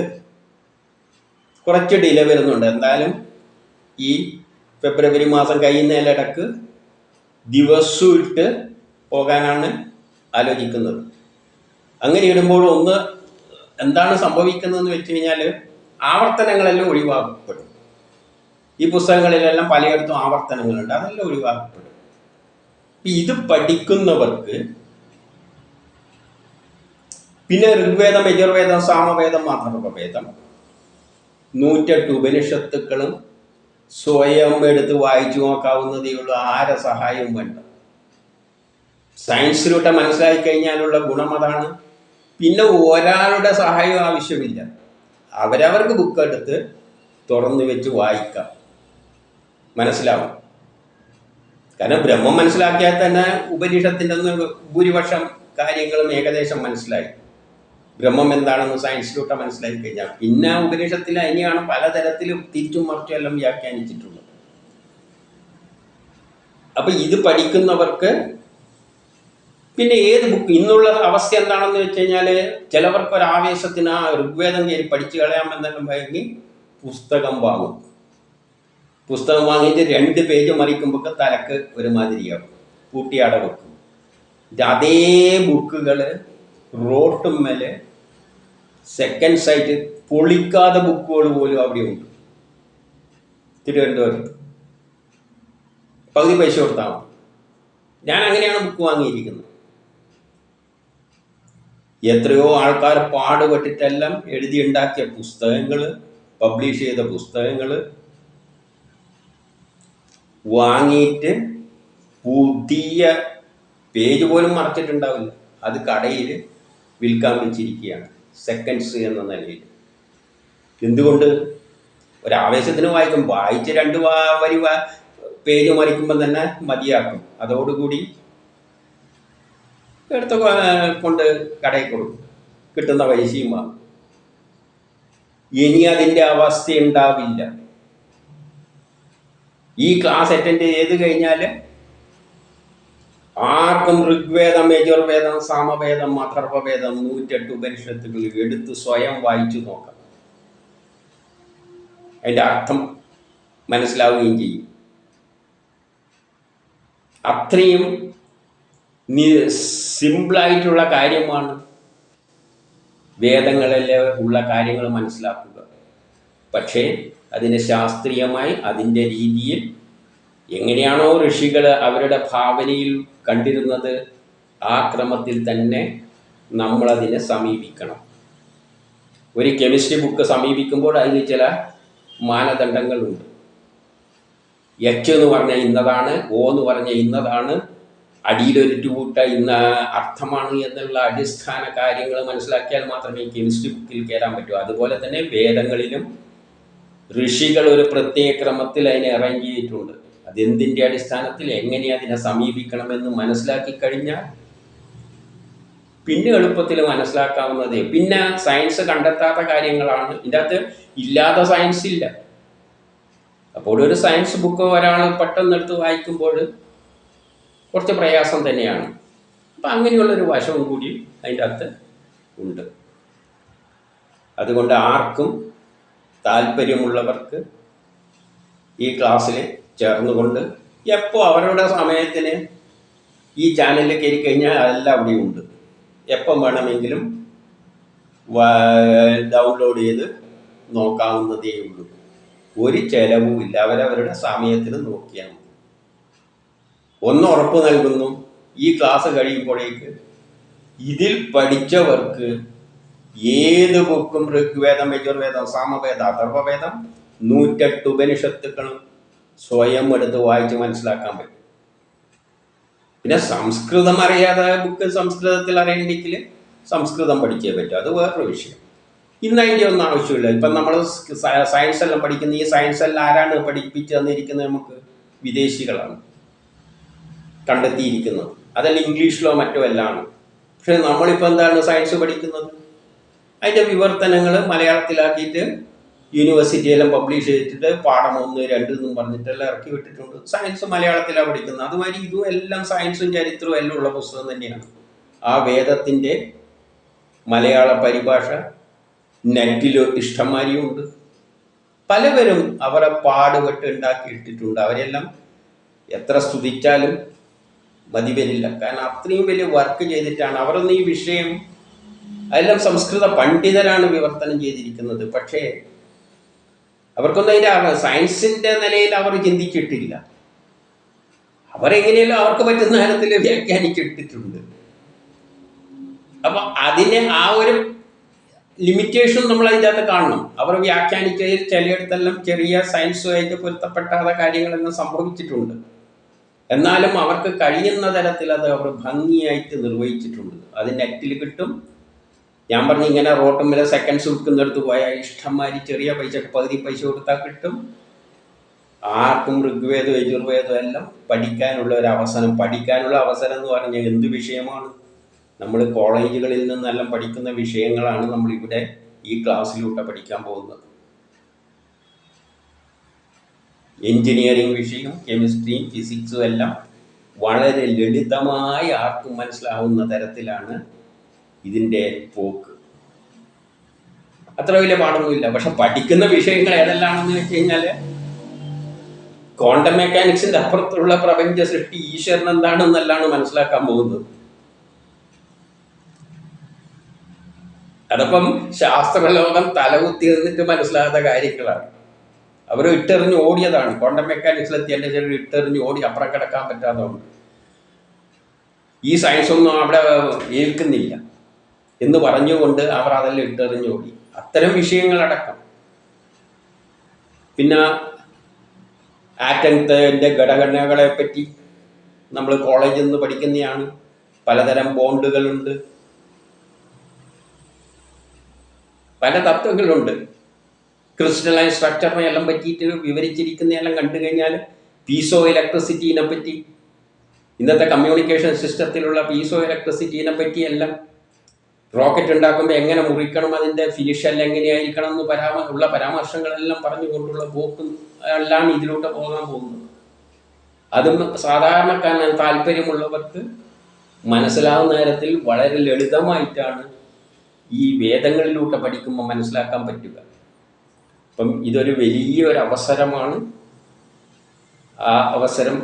[SPEAKER 1] കുറച്ച് ഡിലേ വരുന്നുണ്ട്. എന്തായാലും ഈ ഫെബ്രുവരി മാസം കഴിയുന്നതിലിടക്ക് ദിവസവും ഇട്ട് പോകാനാണ് ആലോചിക്കുന്നത്. അങ്ങനെ ഇടുമ്പോൾ ഒന്ന് എന്താണ് സംഭവിക്കുന്നതെന്ന് വെച്ച് കഴിഞ്ഞാൽ ആവർത്തനങ്ങളെല്ലാം ഒഴിവാക്കപ്പെടും. ഈ പുസ്തകങ്ങളിലെല്ലാം പലയിടത്തും ആവർത്തനങ്ങളുണ്ട്, അതെല്ലാം ഒഴിവാക്കപ്പെടും. ഇത് പഠിക്കുന്നവർക്ക് പിന്നെ ഋഗ്വേദം, യജുർവേദം, സാമവേദം, അഥർവവേദം, 108 ഉപനിഷത്തുക്കളും സ്വയം എടുത്ത് വായിച്ചു നോക്കാവുന്നതേ ഉള്ളൂ. ആരെ സഹായവും വേണ്ട. സയൻസിലൂടെ മനസ്സിലാക്കി കഴിഞ്ഞാലുള്ള ഗുണം അതാണ്. പിന്നെ ഒരാളുടെ സഹായം ആവശ്യമില്ല. അവരവർക്ക് ബുക്ക് എടുത്ത് തുറന്നു വെച്ച് വായിക്കാം, മനസ്സിലാവും. കാരണം ബ്രഹ്മം മനസ്സിലാക്കിയാൽ തന്നെ ഉപനിഷത്തിൻ്റെ ഭൂരിപക്ഷം കാര്യങ്ങളും ഏകദേശം മനസ്സിലായി. ബ്രഹ്മം എന്താണെന്ന് സയൻസിലൂടെ മനസ്സിലാക്കി കഴിഞ്ഞാൽ പിന്നെ ഉപനിഷത്തിൽ അതിനെയാണ് പലതരത്തിലും തിരിച്ചും മറിച്ചും എല്ലാം വ്യാഖ്യാനിച്ചിട്ടുള്ളത്. അപ്പം ഇത് പഠിക്കുന്നവർക്ക് പിന്നെ ഏത് ബുക്ക് ഇന്നുള്ള അവസ്ഥ എന്താണെന്ന് വെച്ച് കഴിഞ്ഞാൽ ചിലവർക്കൊരാവേശത്തിന് ആ ഋഗ്വേദം കയറി പഠിച്ചു കളയാമെന്നെല്ലാം ഭയങ്കി പുസ്തകം വാങ്ങും. പുസ്തകം വാങ്ങിയിട്ട് 2 പേജ് മറിക്കുമ്പോൾ തലക്ക് ഒരുമാതിരിയാവും, പൂട്ടിയാട വെക്കും. അതേ ബുക്കുകൾ റോട്ടുമ്മൽ സെക്കൻഡ് സൈറ്റ് പൊളിക്കാതെ ബുക്കുകൾ പോലും അവിടെ ഉണ്ട് തിരുവനന്തപുരത്ത്. പകുതി പൈസ കൊടുത്താൽ മതി. ഞാൻ അങ്ങനെയാണ് ബുക്ക് വാങ്ങിയിരിക്കുന്നത്. എത്രയോ ആൾക്കാർ പാടുപെട്ടിട്ടെല്ലാം എഴുതിയുണ്ടാക്കിയ പുസ്തകങ്ങൾ, പബ്ലിഷ് ചെയ്ത പുസ്തകങ്ങൾ വാങ്ങിയിട്ട് പുതിയ പേജ് പോലും മറച്ചിട്ടുണ്ടാവില്ല. അത് കടയിൽ വിൽക്കാൻ വെച്ചിരിക്കുകയാണ് സെക്കൻഡ്സ് എന്ന നിലയിൽ. എന്തുകൊണ്ട്? ഒരാവേശത്തിന് വായിക്കും. വായിച്ച് 2 വരി പേജ് മറിക്കുമ്പം തന്നെ മതിയാക്കും. അതോടുകൂടി എടുത്ത് കൊണ്ട് കടയിൽ കൊടുക്കും, കിട്ടുന്ന പൈസയും വാങ്ങും. ഇനി അതിൻ്റെ അവസ്ഥ ഉണ്ടാവില്ല. ഈ ക്ലാസ് അറ്റൻഡ് ചെയ്ത് കഴിഞ്ഞാൽ ആർക്കും ഋഗ്വേദം, യജുർവേദം, സാമവേദം, അഥർവവേദം, 108 ഉപനിഷത്തുകൾ എടുത്ത് സ്വയം വായിച്ചു നോക്കാം. അതിൻ്റെ അർത്ഥം മനസ്സിലാവുകയും ചെയ്യും. അത്രയും സിമ്പിളായിട്ടുള്ള കാര്യമാണ് വേദങ്ങളിലെ ഉള്ള കാര്യങ്ങൾ മനസ്സിലാക്കുക. പക്ഷേ അതിനെ ശാസ്ത്രീയമായി അതിൻ്റെ രീതിയിൽ എങ്ങനെയാണോ ഋഷികൾ അവരുടെ ഭാവനയിൽ കണ്ടിരുന്നത് ആ ക്രമത്തിൽ തന്നെ നമ്മളതിനെ സമീപിക്കണം. ഒരു കെമിസ്ട്രി ബുക്ക് സമീപിക്കുമ്പോൾ അതിന് ചില മാനദണ്ഡങ്ങളുണ്ട്. എച്ച് എന്ന് പറഞ്ഞാൽ ഇന്നതാണ്, ഓ എന്ന് പറഞ്ഞാൽ ഇന്നതാണ്, അടിയിലൊരു ടൂട്ട ഇന്ന അർത്ഥമാണ് എന്നുള്ള അടിസ്ഥാന കാര്യങ്ങൾ മനസ്സിലാക്കിയാൽ മാത്രമേ കെമിസ്ട്രി ബുക്കിൽ കയറാൻ പറ്റൂ. അതുപോലെ തന്നെ വേദങ്ങളിലും ഋഷികൾ ഒരു പ്രത്യേക ക്രമത്തിൽ അതിനെ അറേഞ്ച് ചെയ്തിട്ടുണ്ട്. അതെന്തിൻ്റെ അടിസ്ഥാനത്തിൽ എങ്ങനെ അതിനെ സമീപിക്കണമെന്ന് മനസ്സിലാക്കി കഴിഞ്ഞാൽ പിന്നെ എളുപ്പത്തിൽ മനസ്സിലാക്കാവുന്നതേ. പിന്നെ സയൻസ് കണ്ടെത്താത്ത കാര്യങ്ങളാണ് ഇതിൻ്റെ അകത്ത്. ഇല്ലാത്ത സയൻസ് ഇല്ല. അപ്പോൾ ഒരു സയൻസ് ബുക്ക് ഒരാൾ പെട്ടെന്നെടുത്ത് വായിക്കുമ്പോൾ കുറച്ച് പ്രയാസം തന്നെയാണ്. അപ്പം അങ്ങനെയുള്ളൊരു വശവും കൂടി അതിൻ്റെ അകത്ത് ഉണ്ട്. അതുകൊണ്ട് ആർക്കും താല്പര്യമുള്ളവർക്ക് ഈ ക്ലാസ്സിൽ ചേർന്നുകൊണ്ട് എപ്പോൾ അവരുടെ സമയത്തിന് ഈ ചാനലിൽ കയറി കഴിഞ്ഞാൽ അതെല്ലാം അവിടെയുണ്ട്. എപ്പം വേണമെങ്കിലും ഡൗൺലോഡ് ചെയ്ത് നോക്കാവുന്നതേ ഉള്ളൂ. ഒരു ചിലവുമില്ല. അവരവരുടെ സമയത്തിന് നോക്കിയാൽ മതി. ഒന്ന് ഉറപ്പ് നൽകുന്നു, ഈ ക്ലാസ് കഴിയുമ്പോഴേക്ക് ഇതിൽ പഠിച്ചവർക്ക് ഏത് ബുക്കും ഋഗ്വേദം, യജുർവേദം, സാമവേദം, അഥർവവേദം, 108 ഉപനിഷത്തുക്കളും സ്വയം എടുത്ത് വായിച്ച് മനസ്സിലാക്കാൻ പറ്റും. പിന്നെ സംസ്കൃതം അറിയാതെ ബുക്ക് സംസ്കൃതത്തിൽ അറിയണമെങ്കിൽ സംസ്കൃതം പഠിച്ചേ പറ്റും, അത് വേറൊരു വിഷയം. ഇന്ന് അതിൻ്റെ ഒന്നും ആവശ്യമില്ല. ഇപ്പം നമ്മൾ സയൻസ് എല്ലാം പഠിക്കുന്ന ഈ സയൻസ് എല്ലാം ആരാണ് പഠിപ്പിച്ച് തന്നിരിക്കുന്നത്? നമുക്ക് വിദേശികളാണ് കണ്ടെത്തിയിരിക്കുന്നത്. അതെല്ലാം ഇംഗ്ലീഷിലോ മറ്റോ എല്ലാം ആണ്. പക്ഷെ നമ്മളിപ്പോൾ എന്താണ് സയൻസ് പഠിക്കുന്നത്? അതിൻ്റെ വിവർത്തനങ്ങൾ മലയാളത്തിലാക്കിയിട്ട് യൂണിവേഴ്സിറ്റിയെല്ലാം പബ്ലിഷ് ചെയ്തിട്ട് പാഠം 1, 2 എന്നും പറഞ്ഞിട്ടെല്ലാം ഇറക്കി വിട്ടിട്ടുണ്ട്. സയൻസ് മലയാളത്തിലാണ് പഠിക്കുന്നത്. അതുമാതിരി ഇതും എല്ലാം സയൻസും ചരിത്രവും എല്ലാം ഉള്ള പുസ്തകം തന്നെയാണ്. ആ വേദത്തിൻ്റെ മലയാള പരിഭാഷ നെറ്റിൽ ഇഷ്ടംമാരിയുണ്ട്. പലവരും അവരെ പാടുപെട്ട് ഉണ്ടാക്കിയിട്ടിട്ടുണ്ട്. അവരെല്ലാം എത്ര സ്തുതിച്ചാലും മതി വരില്ല. കാരണം അത്രയും വലിയ വർക്ക് ചെയ്തിട്ടാണ് അവരൊന്നും ഈ വിഷയം, അതെല്ലാം സംസ്കൃത പണ്ഡിതരാണ് വിവർത്തനം ചെയ്തിരിക്കുന്നത്. പക്ഷേ അവർക്കൊന്നും അതിൻ്റെ സയൻസിൻ്റെ നിലയിൽ അവർ ചിന്തിച്ചിട്ടില്ല. അവരെങ്ങനെയല്ലോ അവർക്ക് പറ്റുന്ന തരത്തിൽ വ്യാഖ്യാനിച്ചിട്ടിട്ടുണ്ട്. അപ്പം അതിനെ ആ ഒരു ലിമിറ്റേഷൻ നമ്മൾ അതിൻ്റെ അകത്ത് കാണണം. അവർ വ്യാഖ്യാനിച്ചതിൽ ചിലയിടത്തെല്ലാം ചെറിയ സയൻസുമായിട്ട് പൊരുത്തപ്പെട്ടാത്ത കാര്യങ്ങളെല്ലാം സംഭവിച്ചിട്ടുണ്ട്. എന്നാലും അവർക്ക് കഴിയുന്ന തരത്തിൽ അത് അവർ ഭംഗിയായിട്ട് നിർവഹിച്ചിട്ടുണ്ട്. അത് നെറ്റിൽ കിട്ടും. ഞാൻ പറഞ്ഞു, ഇങ്ങനെ റോട്ടുമ്പിലെ സെക്കൻഡ്സ് വിൽക്കുന്നിടത്ത് പോയാൽ ഇഷ്ടംമാതിരി ചെറിയ പൈസക്ക് പകുതി പൈസ കൊടുത്താൽ കിട്ടും. ആർക്കും ഋഗ്വേദം, യജുർവേദം എല്ലാം പഠിക്കാനുള്ള അവസരം എന്ന് പറഞ്ഞാൽ എന്ത് വിഷയമാണ്? നമ്മൾ കോളേജുകളിൽ നിന്നെല്ലാം പഠിക്കുന്ന വിഷയങ്ങളാണ് നമ്മളിവിടെ ഈ ക്ലാസ്സിലൂടെ പഠിക്കാൻ പോകുന്നത്. എൻജിനീയറിംഗ് വിഷയവും കെമിസ്ട്രിയും ഫിസിക്സും എല്ലാം വളരെ ലളിതമായി ആർക്കും മനസ്സിലാവുന്ന തരത്തിലാണ് ഇതിൻ്റെ പോക്ക്. അത്ര വലിയ പാടൊന്നുമില്ല. പക്ഷെ പഠിക്കുന്ന വിഷയങ്ങൾ ഏതെല്ലാണെന്ന് വെച്ച് കഴിഞ്ഞാൽ, ക്വാണ്ടം മെക്കാനിക്സിൻ്റെ അപ്പുറത്തുള്ള പ്രപഞ്ച സൃഷ്ടി, ഈശ്വരൻ എന്താണെന്നെല്ലാണ് മനസ്സിലാക്കാൻ പോകുന്നത്. അതപ്പം ശാസ്ത്രലോകം തലകുത്തി നിന്നിട്ട് മനസ്സിലാകാത്ത കാര്യങ്ങളാണ്. അവർ ഇട്ടെറിഞ്ഞ് ഓടിയതാണ്. ക്വാണ്ടം മെക്കാനിക്സിലെത്തി എൻ്റെ ചിലർ ഇട്ടെറിഞ്ഞ് ഓടി, അപ്പുറം കിടക്കാൻ പറ്റാത്തതുകൊണ്ട്. ഈ സയൻസ് ഒന്നും അവിടെ ഏൽക്കുന്നില്ല എന്ന് പറഞ്ഞുകൊണ്ട് അവർ അതെല്ലാം ഇട്ടെറിഞ്ഞ് ഓടി. അത്തരം വിഷയങ്ങളടക്കം. പിന്നെ ആറ്റത്തിൻ്റെ ഘടകങ്ങളെ പറ്റി നമ്മൾ കോളേജിൽ നിന്ന് പഠിക്കുന്നതാണ്. പലതരം ബോണ്ടുകളുണ്ട്, പല തത്വങ്ങളുണ്ട്. ക്രിസ്റ്റലൈൻ സ്ട്രക്ചറിനെ എല്ലാം പറ്റിയിട്ട് വിവരിച്ചിരിക്കുന്നതെല്ലാം കണ്ടു കഴിഞ്ഞാൽ, പീസോ ഇലക്ട്രിസിറ്റീനെ പറ്റി, ഇന്നത്തെ കമ്മ്യൂണിക്കേഷൻ സിസ്റ്റത്തിലുള്ള പീസോ ഇലക്ട്രിസിറ്റീനെ പറ്റി എല്ലാം, റോക്കറ്റ് ഉണ്ടാക്കുമ്പോൾ എങ്ങനെ മുറിക്കണം, അതിൻ്റെ ഫിനിഷെല്ലാം എങ്ങനെയായിരിക്കണം എന്ന് ഉള്ള പരാമർശങ്ങളെല്ലാം പറഞ്ഞുകൊണ്ടുള്ള പോക്കും എല്ലാം ഇതിലൂടെ പോകാൻ പോകുന്നത്. അതും സാധാരണക്കാരൻ താല്പര്യമുള്ളവർക്ക് മനസ്സിലാവുന്ന തരത്തിൽ വളരെ ലളിതമായിട്ടാണ് ഈ വേദങ്ങളിലൂടെ പഠിക്കുമ്പോൾ മനസ്സിലാക്കാൻ പറ്റുക. അപ്പം ഇതൊരു വലിയൊരു അവസരമാണ്. ആ അവസരം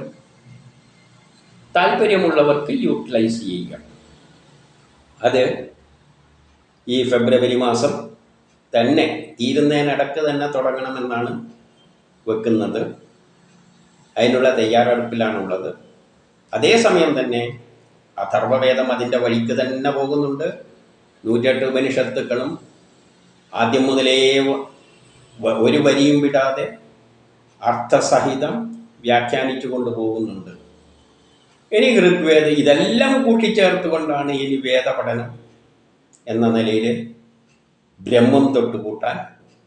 [SPEAKER 1] താല്പര്യമുള്ളവർക്ക് യൂട്ടിലൈസ് ചെയ്യുക. അത് ഈ ഫെബ്രുവരി മാസം തന്നെ തീരുന്നതിനിടക്ക് തന്നെ തുടങ്ങണമെന്നാണ് വെക്കുന്നത്. അതിനുള്ള തയ്യാറെടുപ്പിലാണുള്ളത്. അതേസമയം തന്നെ അഥർവവേദം അതിൻ്റെ വഴിക്ക് തന്നെ പോകുന്നുണ്ട്. 108 ഉപനിഷത്തുക്കളും ആദ്യം മുതലേ ഒരു വരിയും വിടാതെ അർത്ഥസഹിതം വ്യാഖ്യാനിച്ചു കൊണ്ടുപോകുന്നുണ്ട്. ഇനി ഋഗ്വേദം ഇതെല്ലാം കൂട്ടിച്ചേർത്തുകൊണ്ടാണ് ഇനി വേദപഠനം എന്ന നിലയിൽ ബ്രഹ്മം തൊട്ടുകൂട്ടാൻ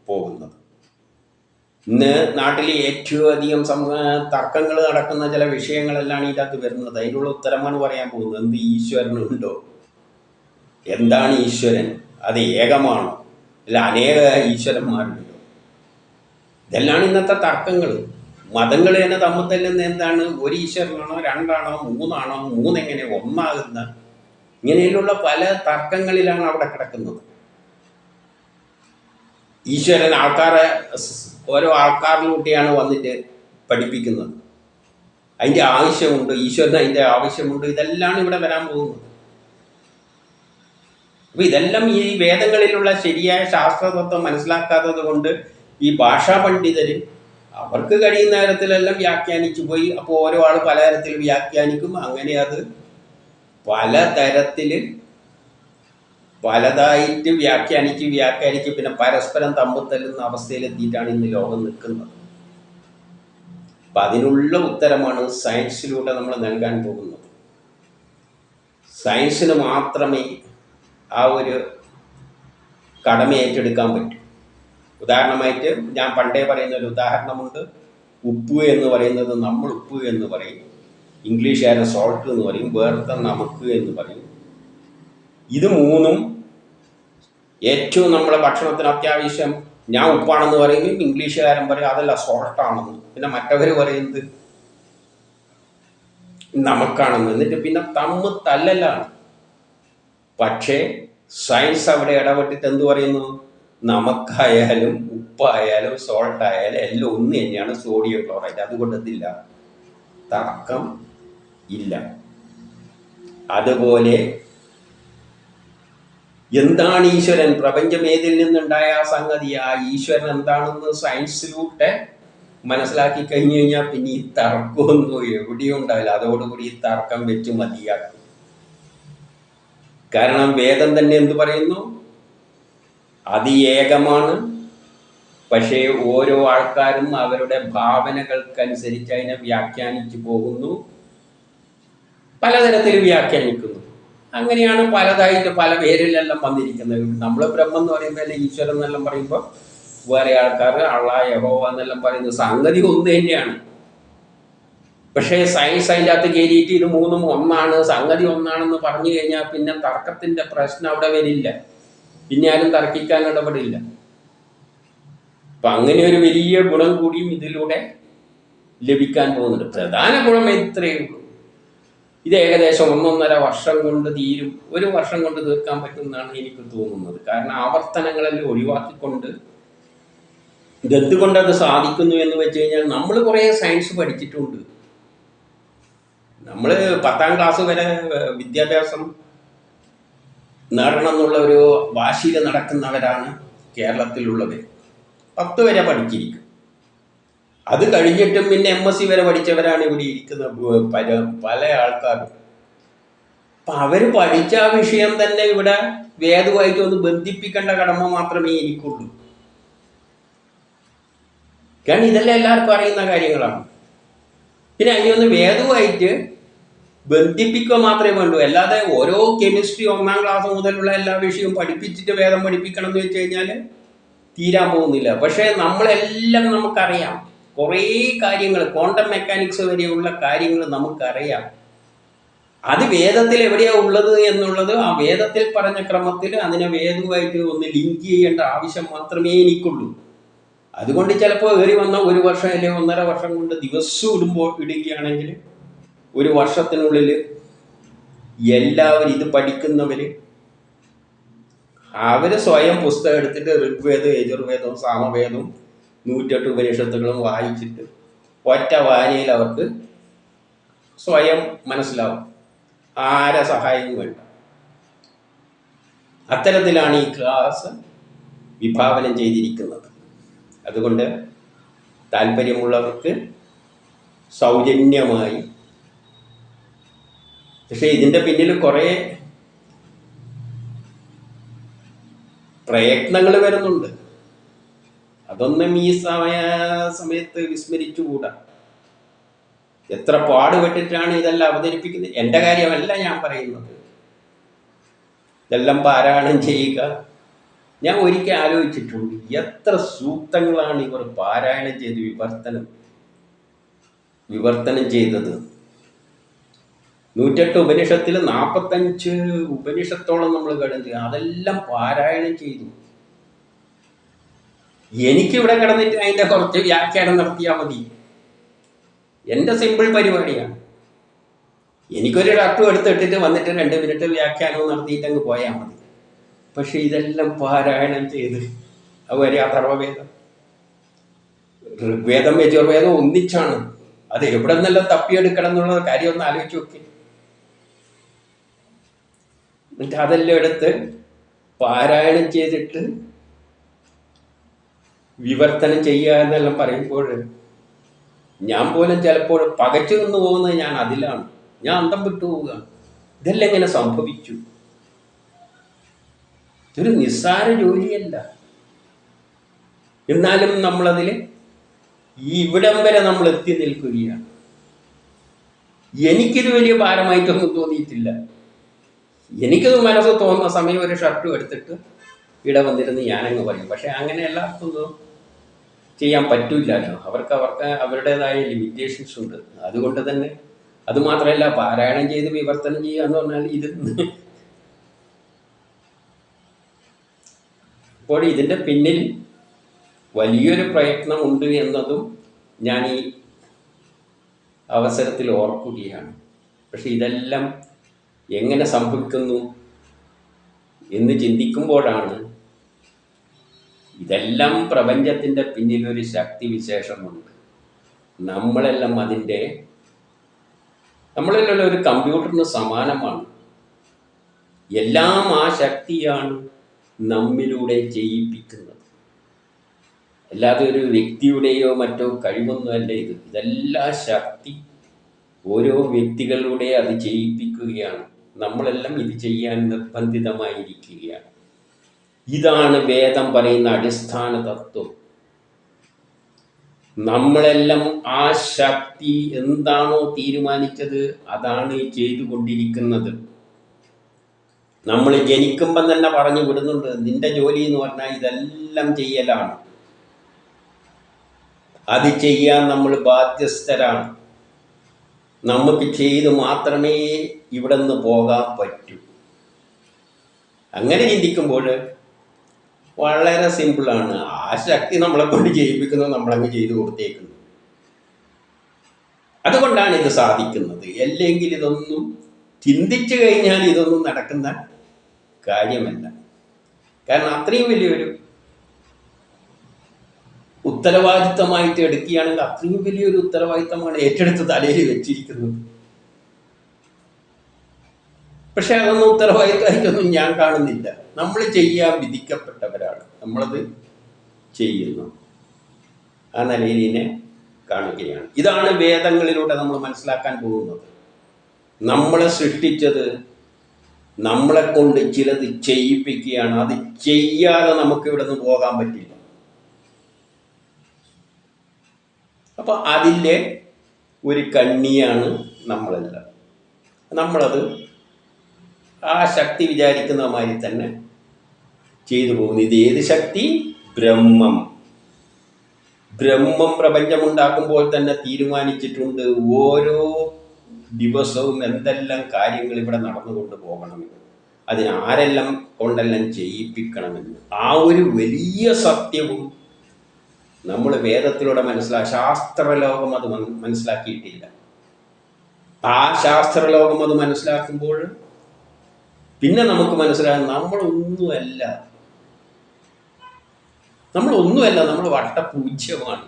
[SPEAKER 1] പോകുന്നത്. ഇന്ന് നാട്ടിൽ ഏറ്റവും അധികം തർക്കങ്ങൾ നടക്കുന്ന ചില വിഷയങ്ങളെല്ലാം ഇതിനകത്ത് വരുന്നത്. അതിനുള്ള ഉത്തരമാണ് പറയാൻ പോകുന്നത്. എന്ത് ഈശ്വരനുണ്ടോ? എന്താണ് ഈശ്വരൻ? അത് ഏകമാണോ? അല്ല അനേക ഈശ്വരന്മാരുണ്ടോ? ഇതെല്ലാം ഇന്നത്തെ തർക്കങ്ങൾ. മതങ്ങൾ തന്നെ തമ്മിൽ തല്ലുന്ന എന്താണ്? ഒരു ഈശ്വരനാണോ, 2 ആണോ, 3 ആണോ, 3 എങ്ങനെ 1 ആകുന്ന, ഇങ്ങനെയുള്ള പല തർക്കങ്ങളിലാണ് അവിടെ കിടക്കുന്നത്. ഈശ്വരൻ ഓരോ ആൾക്കാരിലൂടെയാണ് വന്നിട്ട് പഠിപ്പിക്കുന്നത്. അതിൻ്റെ ആവശ്യമുണ്ട്, ഈശ്വരന് അതിൻ്റെ ആവശ്യമുണ്ട്. ഇതെല്ലാം ഇവിടെ വരാൻ പോകുന്നത്. അപ്പോൾ ഇതെല്ലാം ഈ വേദങ്ങളിലുള്ള ശരിയായ ശാസ്ത്രതത്വം മനസ്സിലാക്കാത്തത് കൊണ്ട് ഈ ഭാഷാ പണ്ഡിതർ അവർക്ക് കഴിയുന്ന തരത്തിലെല്ലാം വ്യാഖ്യാനിച്ചു പോയി. അപ്പോൾ ഓരോ ആൾ പലതരത്തിൽ വ്യാഖ്യാനിക്കും. അങ്ങനെ അത് പലതരത്തിൽ പലതായിട്ട് വ്യാഖ്യാനിച്ച് പിന്നെ പരസ്പരം തമ്മിൽ തല്ലുന്ന അവസ്ഥയിലെത്തിയിട്ടാണ് ഇന്ന് ലോകം നിൽക്കുന്നത്. അപ്പം അതിനുള്ള ഉത്തരമാണ് സയൻസിലൂടെ നമ്മൾ നൽകാൻ പോകുന്നത്. സയൻസിന് മാത്രമേ ആ ഒരു കടമ ഏറ്റെടുക്കാൻ പറ്റൂ. ഉദാഹരണമായിട്ട് ഞാൻ പണ്ടേ പറയുന്ന ഒരു ഉദാഹരണമുണ്ട്. ഉപ്പ് എന്ന് പറയുന്നത് നമ്മൾ ഉപ്പ് എന്ന് പറയും, ഇംഗ്ലീഷുകാരൻ സോൾട്ട് എന്ന് പറയും, വേർത്ത നമുക്ക് എന്ന് പറയും. ഇത് മൂന്നും ഏറ്റവും നമ്മുടെ ഭക്ഷണത്തിന് അത്യാവശ്യം. ഞാൻ ഉപ്പാണെന്ന് പറയുമ്പോൾ ഇംഗ്ലീഷുകാരൻ പറയും അതല്ല സോൾട്ടാണെന്ന്, പിന്നെ മറ്റവർ പറയുന്നത് നമുക്കാണെന്ന്. എന്നിട്ട് പിന്നെ തമ്മിൽ തല്ലലാണ്. പക്ഷേ സയൻസ് അവിടെ ഇടപെട്ടിട്ട് എന്ത് പറയുന്നു? നമുക്കായാലും ഉപ്പായാലും സോൾട്ടായാലും എല്ലാം ഒന്ന് തന്നെയാണ്, സോഡിയം ക്ലോറൈഡ്. അതുകൊണ്ട് എന്തില്ല, തർക്കം ഇല്ല. അതുപോലെ എന്താണ് ഈശ്വരൻ, പ്രപഞ്ചം ഏതിൽ നിന്നുണ്ടായ ആ സംഗതി, ആ ഈശ്വരൻ എന്താണെന്ന് സയൻസിലൂടെ മനസ്സിലാക്കി കഴിഞ്ഞു കഴിഞ്ഞാൽ പിന്നെ ഈ തർക്കമൊന്നും എവിടെയും ഉണ്ടാവില്ല. അതോടുകൂടി ഈ തർക്കം വെച്ച് മതിയാക്കും. കാരണം വേദം തന്നെ എന്ത് പറയുന്നു? അത് ഏകമാണ്. പക്ഷേ ഓരോ ആൾക്കാരും അവരുടെ ഭാവനകൾക്കനുസരിച്ച് അതിനെ വ്യാഖ്യാനിച്ചു പോകുന്നു, പലതരത്തിൽ വ്യാഖ്യാനിക്കുന്നു. അങ്ങനെയാണ് പലതായിട്ട് പല പേരിലെല്ലാം വന്നിരിക്കുന്നത്. നമ്മൾ ബ്രഹ്മം എന്ന് പറയുമ്പോൾ ഈശ്വരൻ എന്നെല്ലാം പറയുമ്പോൾ വേറെ ആൾക്കാർ അള്ളാ യഹോവ എന്നെല്ലാം പറയുന്നത് സംഗതി ഒന്ന് തന്നെയാണ്. പക്ഷേ സയൻസ് അതിൻ്റെ അകത്ത് കയറിയിട്ട് ഇത് മൂന്നും ഒന്നാണ്, സംഗതി ഒന്നാണെന്ന് പറഞ്ഞു കഴിഞ്ഞാൽ പിന്നെ തർക്കത്തിൻ്റെ പ്രശ്നം അവിടെ വരില്ല. പിന്നെ ആരും തർക്കിക്കാൻ ഇടപെടില്ല. അപ്പം അങ്ങനെ ഒരു വലിയ ഗുണം കൂടിയും ഇതിലൂടെ ലഭിക്കാൻ പോകുന്നുണ്ട്. പ്രധാന ഗുണം ഇത്രയേ ഉള്ളൂ. ഇത് ഏകദേശം 1.5 വർഷം കൊണ്ട് തീരും. 1 വർഷം കൊണ്ട് തീർക്കാൻ പറ്റുമെന്നാണ് എനിക്ക് തോന്നുന്നത്. കാരണം ആവർത്തനങ്ങളെല്ലാം ഒഴിവാക്കിക്കൊണ്ട് ഇതെന്തുകൊണ്ടത് സാധിക്കുന്നു എന്ന് വെച്ച് കഴിഞ്ഞാൽ നമ്മൾ കുറേ സയൻസ് പഠിച്ചിട്ടുണ്ട്. നമ്മൾ 10ാം ക്ലാസ് വരെ വിദ്യാഭ്യാസം നേടണം എന്നുള്ള ഒരു വാശിയിൽ നടക്കുന്നവരാണ് കേരളത്തിലുള്ളത്. 10 വരെ പഠിച്ചിരിക്കും. അത് കഴിഞ്ഞിട്ടും പിന്നെ MSc വരെ പഠിച്ചവരാണ് ഇവിടെ ഇരിക്കുന്ന പല ആൾക്കാരും. അപ്പം അവർ പഠിച്ച ആ വിഷയം തന്നെ ഇവിടെ വേദവുമായിട്ട് ഒന്ന് ബന്ധിപ്പിക്കേണ്ട കടമ മാത്രമേ എനിക്കുള്ളൂ. കാരണം ഇതെല്ലാം എല്ലാവർക്കും അറിയുന്ന കാര്യങ്ങളാണ്. പിന്നെ അതിനൊന്ന് വേദവുമായിട്ട് ബന്ധിപ്പിക്കുക മാത്രമേ വേണ്ടൂ. അല്ലാതെ ഓരോ കെമിസ്ട്രി 1ാം ക്ലാസ് മുതലുള്ള എല്ലാ വിഷയവും പഠിപ്പിച്ചിട്ട് വേദം പഠിപ്പിക്കണം എന്ന് വെച്ച് കഴിഞ്ഞാൽ തീരാൻ പോകുന്നില്ല. പക്ഷേ നമ്മളെല്ലാം നമുക്കറിയാം. കുറേ കാര്യങ്ങൾ, ക്വാണ്ടം മെക്കാനിക്സ് വരെയുള്ള കാര്യങ്ങൾ നമുക്കറിയാം. അത് വേദത്തിൽ എവിടെയാണ് ഉള്ളത് എന്നുള്ളത് ആ വേദത്തിൽ പറഞ്ഞ ക്രമത്തിൽ അതിനെ വേദവുമായിട്ട് ഒന്ന് ലിങ്ക് ചെയ്യേണ്ട ആവശ്യം മാത്രമേ എനിക്കുള്ളൂ. അതുകൊണ്ട് ചിലപ്പോൾ ഏറി വന്ന 1 വർഷം അല്ലെങ്കിൽ 1.5 വർഷം കൊണ്ട് ദിവസവും ഇടുകയാണെങ്കിൽ 1 വർഷത്തിനുള്ളിൽ എല്ലാവരും ഇത് പഠിക്കുന്നവർ അവർ സ്വയം പുസ്തകം എടുത്തിട്ട് ഋഗ്വേദം, യജുർവേദവും സാമവേദവും 108 ഉപനിഷത്തുകളും വായിച്ചിട്ട് ഒറ്റ വായനയിൽ അവർക്ക് സ്വയം മനസ്സിലാവും. ആരെ സഹായവും വേണ്ട. അത്തരത്തിലാണ് ഈ ക്ലാസ് വിഭാവനം ചെയ്തിരിക്കുന്നത്. അതുകൊണ്ട് താല്പര്യമുള്ളവർക്ക് സൗജന്യമായി, പക്ഷേ ഇതിൻ്റെ പിന്നിൽ കുറേ പ്രയത്നങ്ങൾ വരുന്നുണ്ട്. അതൊന്നും ഈ സമയത്ത് വിസ്മരിച്ചുകൂടാ. എത്ര പാടുപെട്ടിട്ടാണ് ഇതെല്ലാം അവതരിപ്പിക്കുന്നത്. എൻ്റെ കാര്യമല്ല ഞാൻ പറയുന്നത്. ഇതെല്ലാം പാരായണം ചെയ്യുക. ഞാൻ ഒരിക്കൽ ആലോചിച്ചിട്ടുണ്ട്, എത്ര സൂക്തങ്ങളാണ് ഇവർ പാരായണം ചെയ്ത് വിവർത്തനം ചെയ്തത്. 108 ഉപനിഷത്തിൽ 45 ഉപനിഷത്തോളം നമ്മൾ കടന്നു. അതെല്ലാം പാരായണം ചെയ്തു. എനിക്കിവിടെ കിടന്നിട്ട് അതിൻ്റെ കുറച്ച് വ്യാഖ്യാനം നടത്തിയാൽ മതി. എൻ്റെ സിമ്പിൾ പരിപാടിയാണ്. എനിക്കൊരു ഡാക്ടർ എടുത്തിട്ടിട്ട് വന്നിട്ട് 2 മിനിറ്റ് വ്യാഖ്യാനവും നടത്തിയിട്ട് അങ്ങ് പോയാൽ മതി. പക്ഷെ ഇതെല്ലാം പാരായണം ചെയ്ത് അതുവരെ അഥർവവേദം, ഋഗ്വേദം, യജുർവേദം ഒന്നിച്ചാണ്. അത് എവിടെ നിന്നെല്ലാം തപ്പിയെടുക്കണം എന്നുള്ള കാര്യം ഒന്ന് ആലോചിച്ച് നോക്കി. എന്നിട്ട് അതെല്ലാം എടുത്ത് പാരായണം ചെയ്തിട്ട് വിവർത്തനം ചെയ്യുക എന്നെല്ലാം പറയുമ്പോൾ ഞാൻ പോലും ചിലപ്പോൾ പകച്ചു നിന്ന് പോകുന്നത് ഞാൻ അതിലാണ്. ഞാൻ അന്തം വിട്ടു പോവുകയാണ്. ഇതെല്ലാം എങ്ങനെ സംഭവിച്ചു? ഇതൊരു നിസ്സാര ജോലിയല്ല. എന്നാലും നമ്മളതിൽ ഈ ഇവിടം വരെ നമ്മൾ എത്തി നിൽക്കുകയാണ്. എനിക്കിത് വലിയ ഭാരമായിട്ടൊന്നും തോന്നിയിട്ടില്ല. എനിക്കത് മനസ്സ് തോന്നുന്ന സമയം ഒരു ഷർട്ടും എടുത്തിട്ട് ഇവിടെ വന്നിരുന്ന് ഞാനങ്ങ് പറയും. പക്ഷെ അങ്ങനെ എല്ലാവർക്കും ചെയ്യാൻ പറ്റില്ലല്ലോ. അവർക്ക് അവരുടേതായ ലിമിറ്റേഷൻസ് ഉണ്ട്. അതുകൊണ്ട് തന്നെ അതുമാത്രമല്ല, പാരായണം ചെയ്ത് വിവർത്തനം ചെയ്യുക എന്ന് പറഞ്ഞാൽ അപ്പോൾ ഇതിൻ്റെ പിന്നിൽ വലിയൊരു പ്രയത്നമുണ്ട് എന്നതും ഞാൻ ഈ അവസരത്തിൽ ഓർക്കുകയാണ്. പക്ഷെ ഇതെല്ലാം എങ്ങനെ സംഭവിക്കുന്നു എന്ന് ചിന്തിക്കുമ്പോഴാണ് ഇതെല്ലാം പ്രപഞ്ചത്തിൻ്റെ പിന്നിലൊരു ശക്തി വിശേഷമുണ്ട്. നമ്മളെല്ലാം ഒരു കമ്പ്യൂട്ടറിന് സമാനമാണ്. എല്ലാം ആ ശക്തിയാണ് നമ്മിലൂടെ ചെയ്യിപ്പിക്കുന്നത്. അല്ലാതെ ഒരു വ്യക്തിയുടെയോ മറ്റോ കഴിവൊന്നുമല്ല ഇത്. ഇതെല്ലാം ശക്തി ഓരോ വ്യക്തികളിലൂടെ അത് ചെയ്യിപ്പിക്കുകയാണ്. നമ്മളെല്ലാം ഇത് ചെയ്യാൻ നിർബന്ധിതമായിരിക്കുകയാണ്. ഇതാണ് വേദം പറയുന്ന അടിസ്ഥാന തത്വം. നമ്മളെല്ലാം ആ ശക്തി എന്താണോ തീരുമാനിച്ചത് അതാണ് ചെയ്തുകൊണ്ടിരിക്കുന്നത്. നമ്മൾ ജനിക്കുമ്പം തന്നെ പറഞ്ഞു വിടുന്നുണ്ട്, നിന്റെ ജോലി എന്ന് പറഞ്ഞാൽ ഇതെല്ലാം ചെയ്യലാണ്. അത് ചെയ്യാൻ നമ്മൾ ബാധ്യസ്ഥരാണ്. നമുക്ക് ചെയ്ത് മാത്രമേ ഇവിടെ നിന്ന് പോകാൻ പറ്റൂ. അങ്ങനെ ചിന്തിക്കുമ്പോൾ വളരെ സിമ്പിളാണ്. ആ ശക്തി നമ്മളെ കൊണ്ട് ചെയ്യിപ്പിക്കുന്നത് നമ്മളങ്ങ് ചെയ്തു കൊടുത്തേക്കുന്നു. അതുകൊണ്ടാണ് ഇത് സാധിക്കുന്നത്. അല്ലെങ്കിൽ ഇതൊന്നും ചിന്തിച്ചു കഴിഞ്ഞാൽ ഇതൊന്നും നടക്കുന്ന കാര്യമല്ല. കാരണം അത്രയും വലിയൊരു ഉത്തരവാദിത്തമായിട്ട് എടുക്കുകയാണെങ്കിൽ അത്രയും വലിയൊരു ഉത്തരവാദിത്തമാണ് ഏറ്റെടുത്ത് തലയിൽ വെച്ചിരിക്കുന്നത്. പക്ഷെ അതൊന്നും ഉത്തരവാദിത്തമായിട്ടൊന്നും ഞാൻ കാണുന്നില്ല. നമ്മൾ ചെയ്യാൻ വിധിക്കപ്പെട്ടവരാണ്, നമ്മളത് ചെയ്യുന്നു. ആ നിലയിൽ ഇതിനെ കാണുകയാണ്. ഇതാണ് വേദങ്ങളിലൂടെ നമ്മൾ മനസ്സിലാക്കാൻ പോകുന്നത്. നമ്മളെ സൃഷ്ടിച്ചത് നമ്മളെ കൊണ്ട് ചിലത് ചെയ്യിപ്പിക്കുകയാണ്. അത് ചെയ്യാതെ നമുക്ക് ഇവിടെ നിന്ന് പോകാൻ പറ്റില്ല. അപ്പോൾ അതിൻ്റെ ഒരു കണ്ണിയാണ് നമ്മളെല്ലാം. നമ്മളത് ആ ശക്തി വിചാരിക്കുന്ന മാതിരി തന്നെ ചെയ്തു പോകുന്നു. ഇത് ഏത് ശക്തി? ബ്രഹ്മം. പ്രപഞ്ചമുണ്ടാക്കുമ്പോൾ തന്നെ തീരുമാനിച്ചിട്ടുണ്ട് ഓരോ ദിവസവും എന്തെല്ലാം കാര്യങ്ങൾ ഇവിടെ നടന്നുകൊണ്ട് പോകണമെന്ന്, അതിനാരെല്ലാം കൊണ്ടെല്ലാം ചെയ്യിപ്പിക്കണമെന്ന്. ആ ഒരു വലിയ സത്യവും നമ്മൾ വേദത്തിലൂടെ ശാസ്ത്രലോകം അത് മനസ്സിലാക്കിയിട്ടില്ല. ആ ശാസ്ത്രലോകം അത് മനസ്സിലാക്കുമ്പോൾ പിന്നെ നമുക്ക് മനസ്സിലാകും നമ്മളൊന്നുമല്ല, നമ്മൾ വട്ടപൂജ്യമാണ്.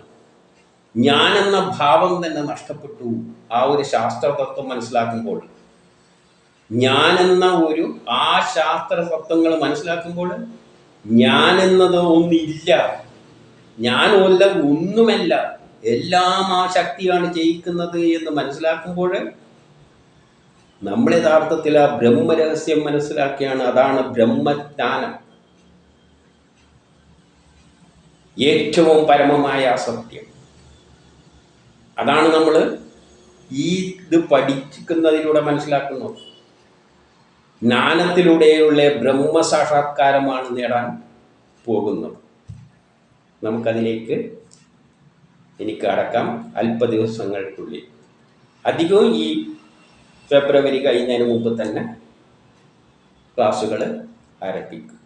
[SPEAKER 1] ഞാനെന്ന ഭാവം തന്നെ നഷ്ടപ്പെട്ടു. ആ ഒരു ശാസ്ത്രതത്വം മനസ്സിലാക്കുമ്പോൾ, ഞാനെന്ന ആ ശാസ്ത്ര തത്വങ്ങൾ മനസ്സിലാക്കുമ്പോൾ ഞാനെന്നത് ഒന്നില്ല, ഒന്നുമല്ല, എല്ലാം ആ ശക്തിയാണ് ചെയ്യിക്കുന്നത് എന്ന് മനസ്സിലാക്കുമ്പോൾ നമ്മൾ യഥാർത്ഥത്തിൽ ആ ബ്രഹ്മരഹസ്യം മനസ്സിലാക്കിയാണ്. അതാണ് ബ്രഹ്മജ്ഞാനം, ഏറ്റവും പരമമായ സത്യം. അതാണ് നമ്മൾ ഇത് പഠിക്കുന്നതിലൂടെ മനസ്സിലാക്കുന്നത്. ജ്ഞാനത്തിലൂടെയുള്ള ബ്രഹ്മസാക്ഷാത്കാരമാണ് നേടാൻ പോകുന്നത്. നമുക്കതിലേക്ക് എനിക്ക് അടക്കാം അല്പ ദിവസങ്ങൾക്കുള്ളിൽ. അധികവും ഈ ഫെബ്രുവരി കഴിയുന്നതിന് മുമ്പ് തന്നെ ക്ലാസ്സുകൾ ആരംഭിക്കും.